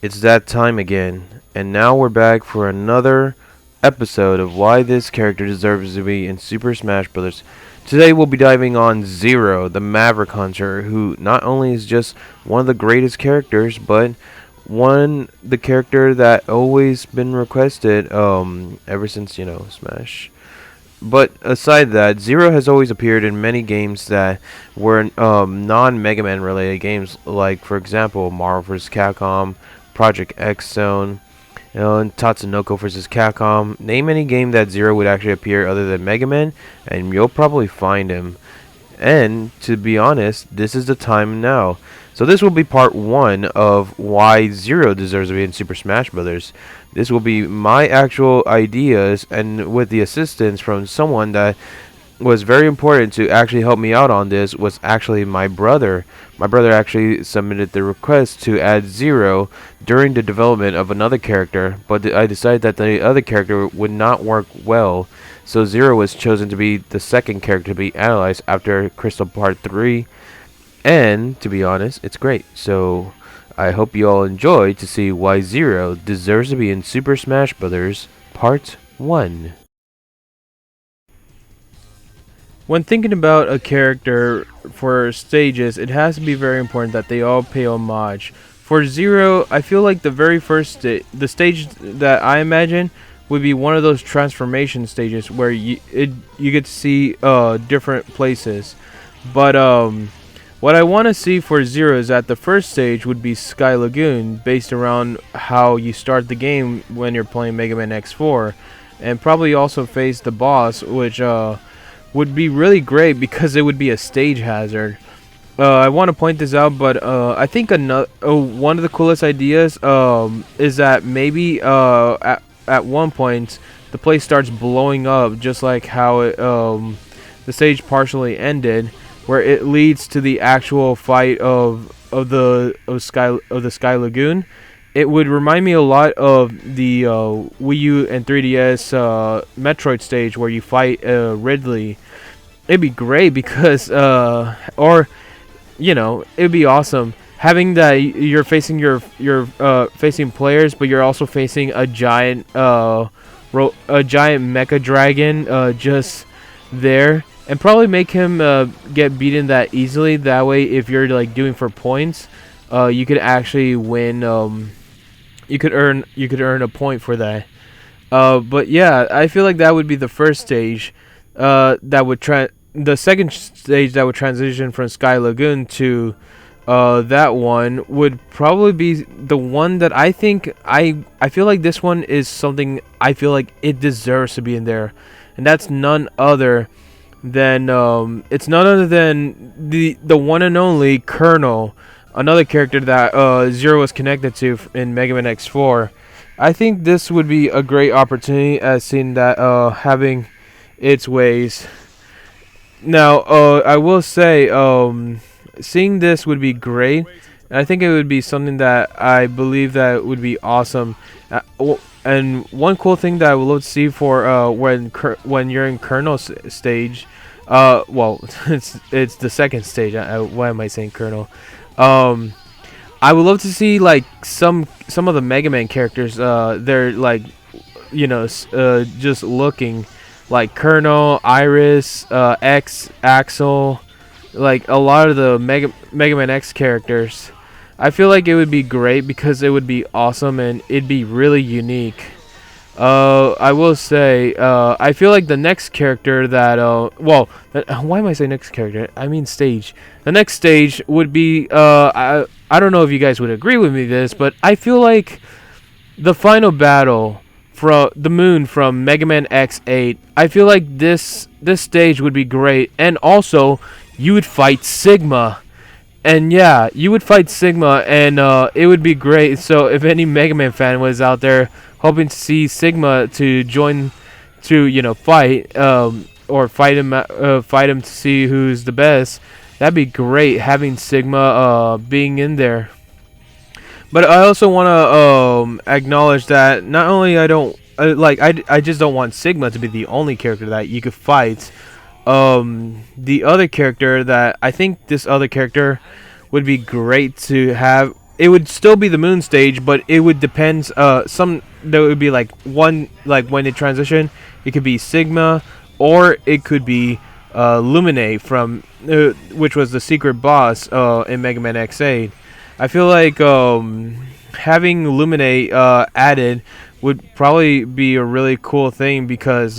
It's that time again, and now we're back for another episode of why this character deserves to be in Super Smash Bros. Today we'll be diving on Zero, the Maverick Hunter, who not only is just one of the greatest characters, but the character that always been requested ever since, Smash. But aside that, Zero has always appeared in many games that were non-Megaman related games, like for example Marvel vs. Capcom, Project X Zone, and Tatsunoko vs. Capcom. Name any game that Zero would actually appear other than Mega Man, and you'll probably find him. And to be honest, this is the time now. So this will be part 1 of why Zero deserves to be in Super Smash Bros. This will be my actual ideas and with the assistance from someone that was very important to actually help me out on this was actually my brother. My brother actually submitted the request to add Zero during the development of another character, but I decided that the other character would not work well, so Zero was chosen to be the second character to be analyzed after Krystal Part 3, and to be honest, it's great. So I hope you all enjoy to see why Zero deserves to be in Super Smash Bros. Part 1. When thinking about a character for stages, it has to be very important that they all pay homage. For Zero, I feel like the very first the stage that I imagine would be one of those transformation stages where you get to see different places. But what I want to see for Zero is that the first stage would be Sky Lagoon, based around how you start the game when you're playing Mega Man X4, and probably also face the boss, which would be really great because it would be a stage hazard. I want to point this out, but I think one of the coolest ideas is that maybe at one point the place starts blowing up, just like how the stage partially ended, where it leads to the actual fight of the Sky Lagoon. It would remind me a lot of the Wii U and 3DS Metroid stage where you fight Ridley. It'd be great because, it'd be awesome having that you're facing facing players, but you're also facing a giant mecha dragon just there, and probably make him get beaten that easily. That way, if you're like doing for points, you could actually win. You could earn a point for that. But yeah, I feel like that would be the first stage. The second stage that would transition from Sky Lagoon to that one would probably be the one that I think I feel like this one is something I feel like it deserves to be in there, and that's none other than the one and only Colonel, another character that Zero was connected to in Mega Man X4. I think this would be a great opportunity as seeing that having its ways. Now, I will say, seeing this would be great. And I think it would be something that I believe that would be awesome. And one cool thing that I would love to see for when you're in Colonel's stage, well, it's the second stage. Why am I saying Colonel? I would love to see like some of the Mega Man characters. They're like, just looking like Colonel, Iris, X, Axel, like a lot of the Mega Man X characters. I feel like it would be great because it would be awesome and it'd be really unique. I will say, I feel like the next character that, why am I saying next character? I mean stage. The next stage would be, I don't know if you guys would agree with me this, but I feel like the final battle from the moon from Mega Man X8, I feel like this stage would be great, and also you would fight Sigma. And yeah, you would fight Sigma, and it would be great. So if any Mega Man fan was out there hoping to see Sigma to join to fight or fight him to see who's the best, that'd be great having Sigma being in there. But I also want to acknowledge that not only I just don't want Sigma to be the only character that you could fight. The other character that I think this other character would be great to have it would still be the moon stage, but it would depend. Some there would be like one, like when it transition, it could be Sigma, or it could be Lumine from which was the secret boss in Mega Man X8. I feel like having Lumine added would probably be a really cool thing because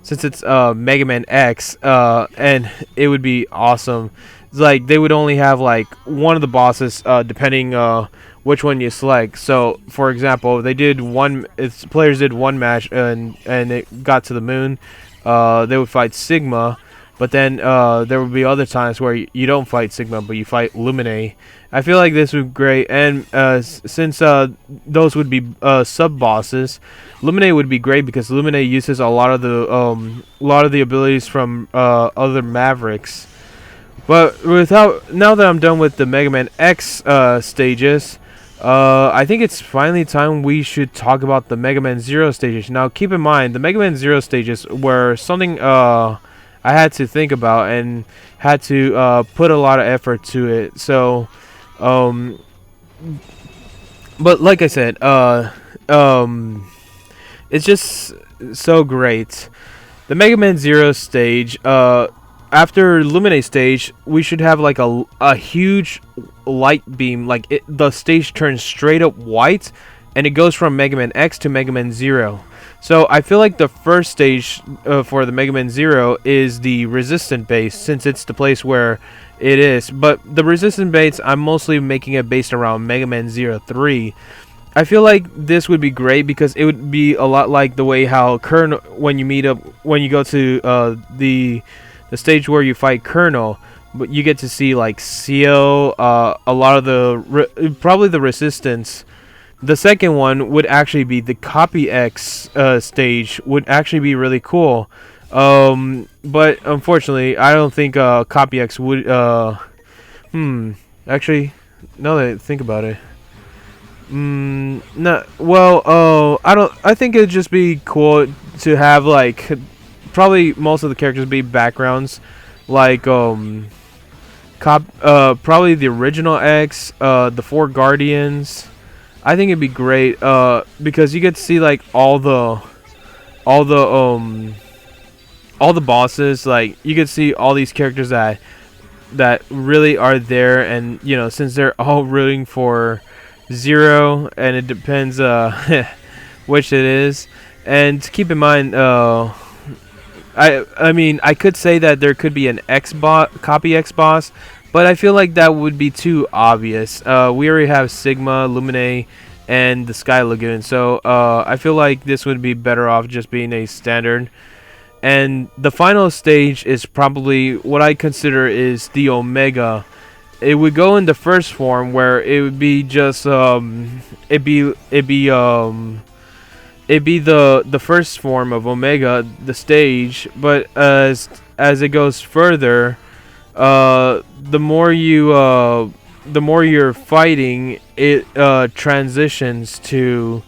since it's Mega Man X, and it would be awesome. It's like they would only have like one of the bosses depending which one you select. So for example, they did one. If players did one match and it got to the moon, they would fight Sigma. But then there would be other times where you don't fight Sigma, but you fight Lumine. I feel like this would be great, and since those would be sub bosses, Lumine would be great because Lumine uses a lot of the abilities from other Mavericks. But now that I'm done with the Mega Man X stages, I think it's finally time we should talk about the Mega Man Zero stages. Now, keep in mind, the Mega Man Zero stages were something I had to think about and had to put a lot of effort to it. So, but like I said, it's just so great. The Mega Man Zero stage, after Lumine stage, we should have like a huge light beam. Like the stage turns straight up white, and it goes from Mega Man X to Mega Man Zero. So I feel like the first stage for the Mega Man Zero is the resistant base, since it's the place where it is. But the resistant base, I'm mostly making it based around Mega Man Zero 3. I feel like this would be great because it would be a lot like the way how Colonel, when you go to the stage where you fight Colonel, but you get to see like CO, a lot of the probably the resistance. The second one would actually be the Copy X stage, would actually be really cool. But unfortunately, I don't think Copy X would. Actually, now that I think about it, no. Well, I don't. I think it'd just be cool to have like probably most of the characters be backgrounds, like probably the original X, the 4 Guardians. I think it'd be great because you get to see like all the bosses. Like you get to see all these characters that really are there, and you know, since they're all rooting for Zero, and it depends which it is. And keep in mind, I mean, I could say that there could be an Copy X boss, but I feel like that would be too obvious. We already have Sigma, Lumine, and the Sky Lagoon, so I feel like this would be better off just being a standard. And the final stage is probably what I consider is the Omega. It would go in the first form where it would be just it'd be the first form of Omega, the stage. But as it goes further, the more you're fighting, it transitions to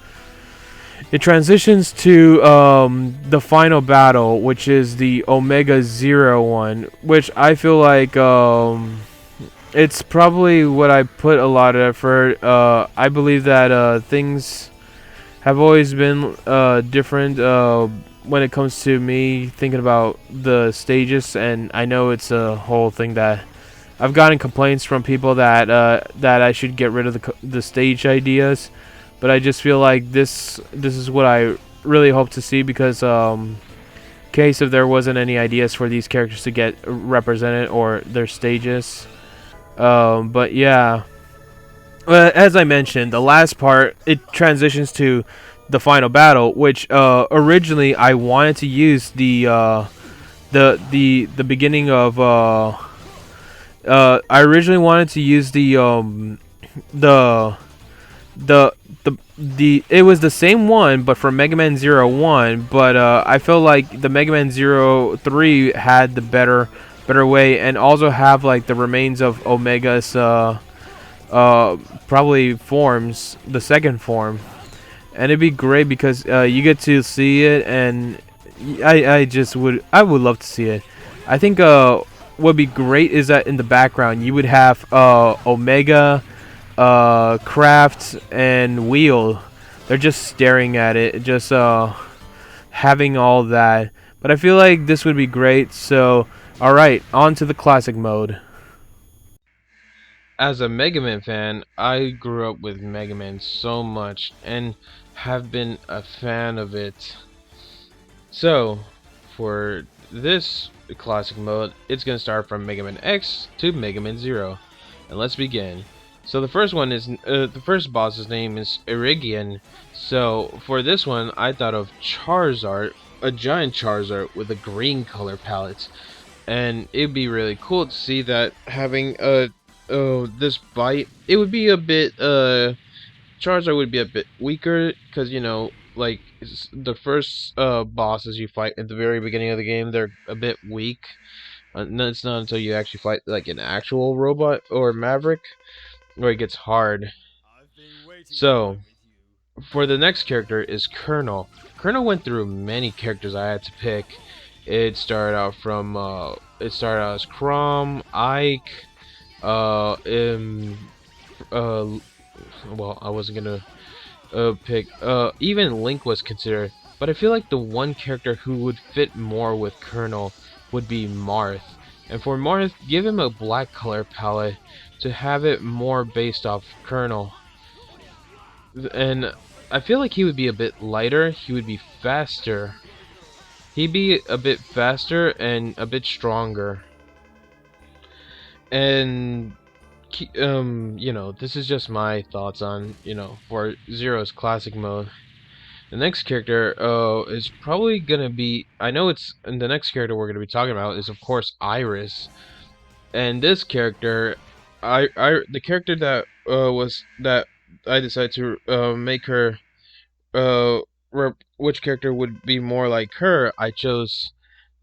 the final battle, which is the Omega Zero one, which I feel like it's probably what I put a lot of effort. I believe that things have always been different when it comes to me thinking about the stages, and I know it's a whole thing that I've gotten complaints from people that I should get rid of the stage ideas, but I just feel like this is what I really hope to see, because in case if there wasn't any ideas for these characters to get represented or their stages. But yeah, as I mentioned, the last part, it transitions to the final battle, which originally I wanted to use the beginning of I originally wanted to use it was the same one but for Mega Man 01, but I feel like the Mega Man 03 had the better way, and also have like the remains of Omega's probably forms, the second form, and it'd be great because you get to see it, and I would love to see it. I think what would be great is that in the background you would have Omega, craft and wheel. They're just staring at it, just having all that. But I feel like this would be great. So, all right, on to the classic mode. As a Megaman fan, I grew up with Megaman so much and have been a fan of it. So, for this classic mode, it's going to start from Mega Man X to Mega Man 0. And let's begin. So the first one is, the first boss's name is Irigian. So for this one, I thought of Charizard, a giant Charizard with a green color palette. And it'd be really cool to see that having this bite, it would be a bit, Charizard would be a bit weaker because, you know, like the first bosses you fight at the very beginning of the game, they're a bit weak. And it's not until you actually fight like an actual robot or Maverick where it gets hard. So for the next character is Colonel. Colonel went through many characters I had to pick. It started out from it started out as Crom, Ike, uh, um, well, I wasn't gonna pick. Even Link was considered, but I feel like the one character who would fit more with Colonel would be Marth. And for Marth, give him a black color palette to have it more based off Colonel. And I feel like he would be a bit lighter. He would be faster. He'd be a bit faster and a bit stronger. And you know, this is just my thoughts on, you know, for Zero's classic mode. The next character is probably gonna be, I know it's, and the next character we're gonna be talking about is of course Iris. And this character, the character that was that I decided to make her which character would be more like her, I chose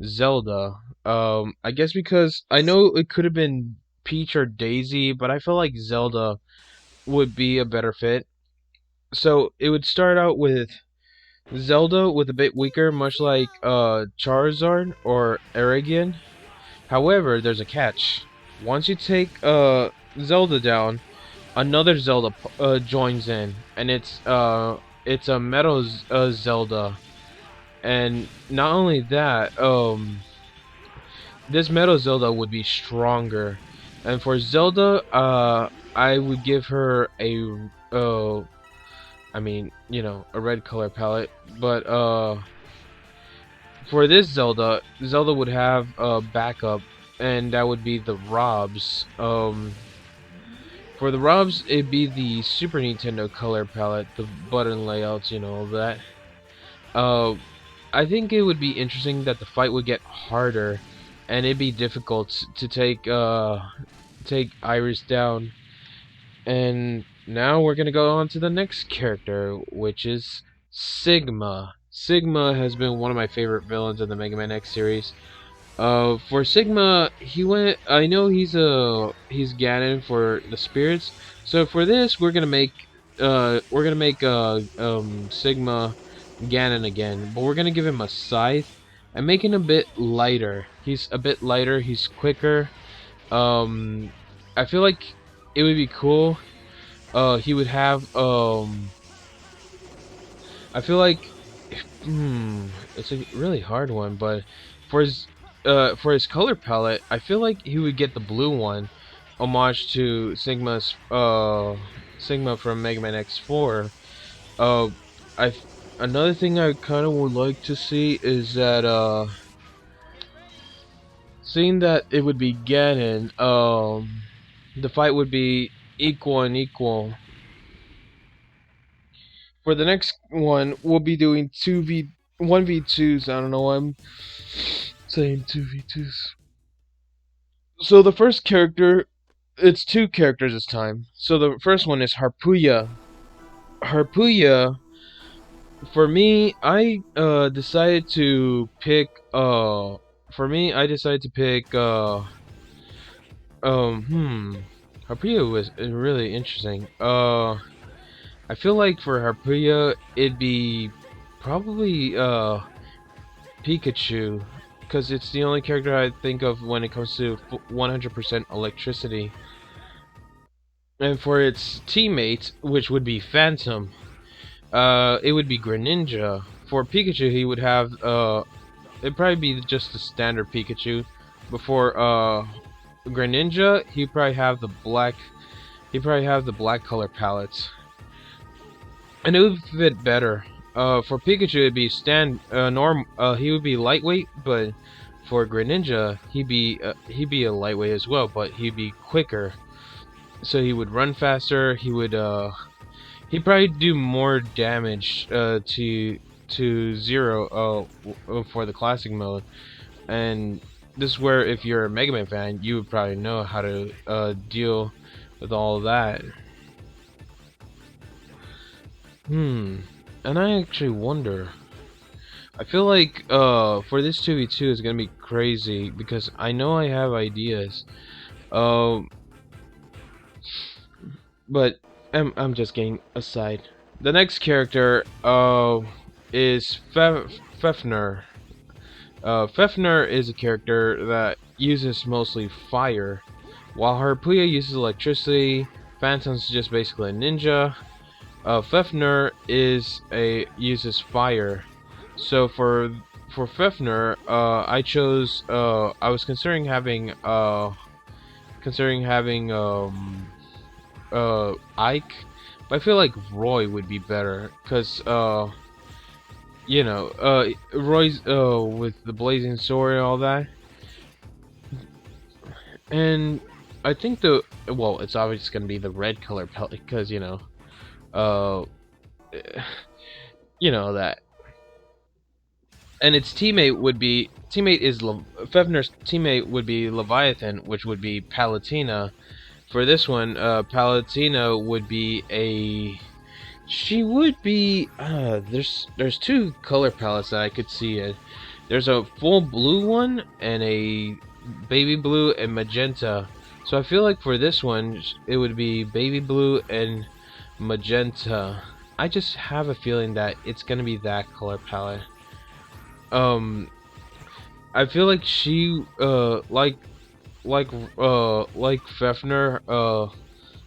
Zelda. I guess because I know it could have been Peach or Daisy, but I feel like Zelda would be a better fit. So it would start out with Zelda with a bit weaker, much like Charizard or Erigian. However, there's a catch. Once you take Zelda down, another Zelda joins in, and it's a Metal Zelda. And not only that, this Metal Zelda would be stronger. And for Zelda, I would give her a I mean, you know, a red color palette, but for this Zelda, Zelda would have a backup, and that would be the Robs. For the Robs, it'd be the Super Nintendo color palette, the button layouts, you know, all that. Uh, I think it would be interesting that the fight would get harder, and it'd be difficult to take Iris down. And now we're gonna go on to the next character, which is Sigma. Sigma has been one of my favorite villains in the Mega Man X series. For Sigma, he went. I know he's Ganon for the spirits. So for this, we're gonna make Sigma Ganon again, but we're gonna give him a scythe and make him a bit lighter. He's a bit lighter. He's quicker. Um, I feel like it would be cool. He would have I feel like it's a really hard one, but for his color palette, I feel like he would get the blue one, homage to Sigma from Mega Man X4. Uh, I Another thing I kind of would like to see is that seeing that it would be Ganon, the fight would be equal and equal. For the next one, we'll be doing 1v2s. I don't know why I'm saying 2v2s. So the first character, it's two characters this time. So the first one is Harpuya. Harpuya, for me, I decided to pick I decided to pick Harpuya was really interesting. I feel like for Harpuya, it'd be probably Pikachu, because it's the only character I think of when it comes to 100% electricity. And for its teammate, which would be Phantom, it would be Greninja. For Pikachu, he would have it'd probably be just the standard Pikachu. Before Greninja, he'd probably have the black. He'd probably have the black color palettes, and it would fit better. For Pikachu, it'd be he would be lightweight, but for Greninja, he'd be a lightweight as well, but he'd be quicker. So he would run faster. He'd probably do more damage to Zero for the classic mode, and this is where if you're a Mega Man fan, you would probably know how to deal with all of that. And I actually wonder. I feel like for this 2v2 is gonna be crazy because I know I have ideas. Um, but I'm just getting aside. The next character is Fefner. Fefner is a character that uses mostly fire, while Harpuya uses electricity. Phantom's just basically a ninja. Fefner uses fire. So for Fefner, I was considering having Ike, but I feel like Roy would be better because Roy's with the blazing sword and all that, and I think it's obviously gonna be the red color pellet because uh that, and its Fefner's teammate would be Leviathan, which would be Palatina. For this one, Palatina would be a she would be there's two color palettes that I could see it. There's a full blue one and a baby blue and magenta. So I feel like for this one it would be baby blue and magenta. I just have a feeling that it's gonna be that color palette. Um, I feel like she like Fefner,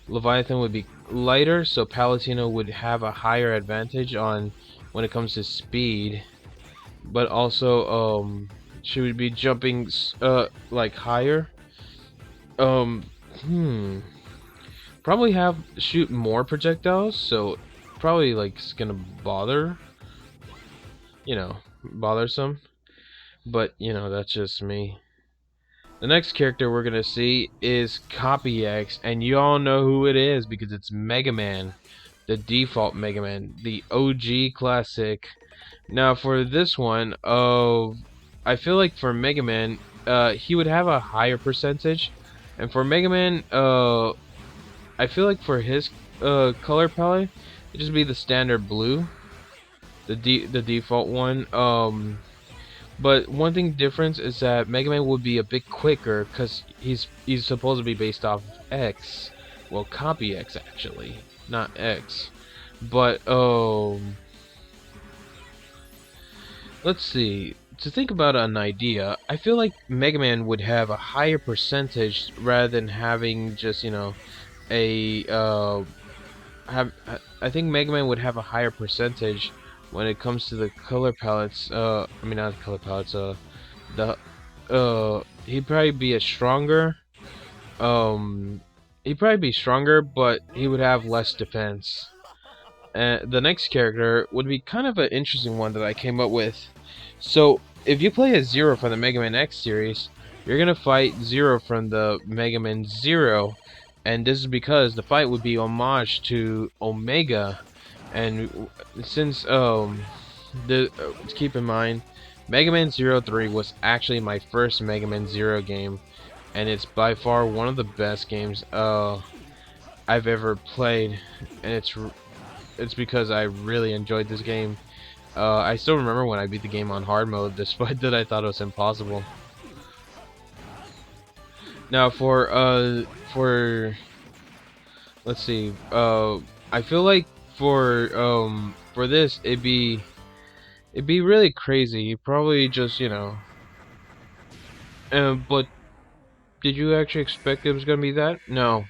Leviathan would be lighter, so Palatino would have a higher advantage on when it comes to speed, but also she would be jumping like higher. Um, hmm, probably have shoot more projectiles, so probably like it's gonna bothersome. But that's just me. The next character we're gonna see is Copy X, and you all know who it is because it's Mega Man, the default Mega Man, the OG classic. Now for this one, I feel like for Mega Man, he would have a higher percentage, and for Mega Man, I feel like for his color palette, it'd just be the standard blue, the default one. But one thing difference is that Mega Man would be a bit quicker because he's supposed to be based off X. Well, Copy X actually, not X. But let's see. To think about an idea, I feel like Mega Man would have a higher percentage rather than having just a have. I think Mega Man would have a higher percentage when it comes to the color palettes. I mean not the color palettes. The he'd probably be a stronger. Um, he'd probably be stronger, but he would have less defense. And the next character would be kind of an interesting one that I came up with. So if you play as Zero from the Mega Man X series, you're gonna fight Zero from the Mega Man Zero, and this is because the fight would be homage to Omega, and since keep in mind, Mega Man Zero 3 was actually my first Mega Man Zero game, and it's by far one of the best games I've ever played, and it's because I really enjoyed this game. I still remember when I beat the game on hard mode, despite that I thought it was impossible. Now for let's see, I feel like for this it'd be really crazy. You probably just but did you actually expect it was gonna be that? No.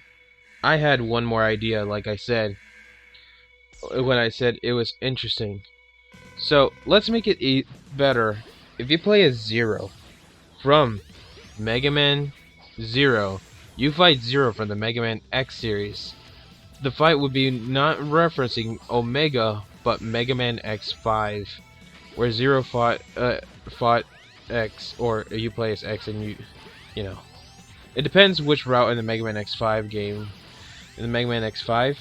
I had one more idea, like I said, when I said it was interesting. So let's make it better. If you play as Zero from Mega Man Zero, you fight Zero from the Mega Man X series. The fight would be not referencing Omega, but Mega Man X5, where Zero fought X, or you play as X, and you know, it depends which route in the Mega Man X5 game. In the Mega Man X5,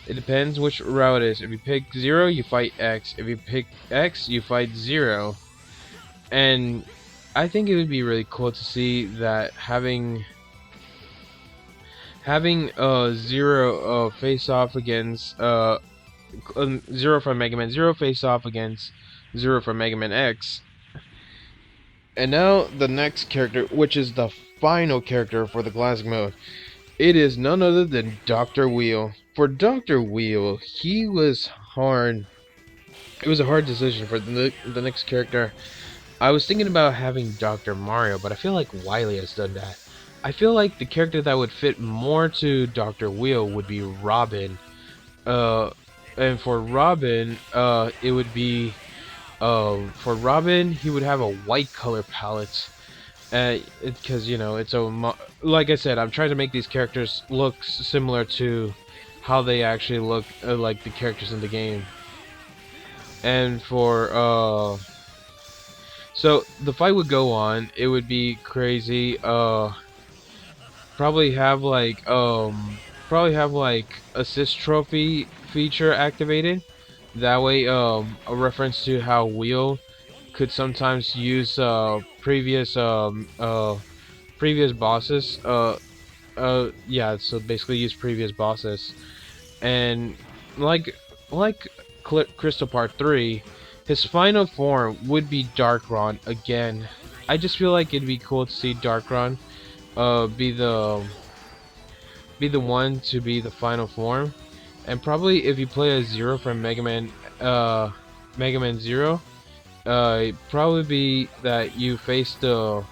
it depends which route it is. If you pick Zero, you fight X. If you pick X, you fight Zero. And I think it would be really cool to see that having Zero face off against Zero from Mega Man Zero face off against Zero from Mega Man X. And now the next character, which is the final character for the classic mode. It is none other than Dr. Wheel. For Dr. Wheel, he was hard. It was a hard decision for the next character. I was thinking about having Dr. Mario, but I feel like Wily has done that. I feel like the character that would fit more to Dr. Wheel would be Robin. And for Robin, it would be for Robin, he would have a white color palette. Because it's like I said, I'm trying to make these characters look similar to how they actually look, like the characters in the game. And for so the fight would go on. It would be crazy. Probably have like assist trophy feature activated. That way, a reference to how Wheel could sometimes use previous bosses. Yeah. So basically, use previous bosses, and like Krystal Part 3, his final form would be Darkron again. I just feel like it'd be cool to see Darkron be the one to be the final form. And probably if you play as Zero from Mega Man Zero, it'd probably be that you face you'll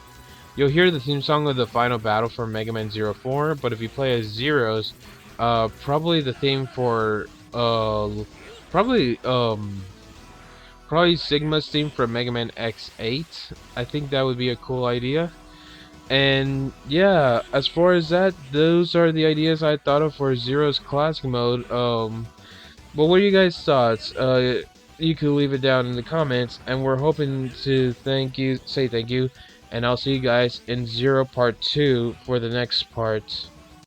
hear the theme song of the final battle for Mega Man 04, but if you play as Zeros, probably the theme for probably probably Sigma's theme for Mega Man X8. I think that would be a cool idea. And yeah, as far as that, those are the ideas I thought of for Zero's classic mode. But what are you guys' thoughts? You could leave it down in the comments, and we're hoping to say thank you, and I'll see you guys in Zero Part 2 for the next part.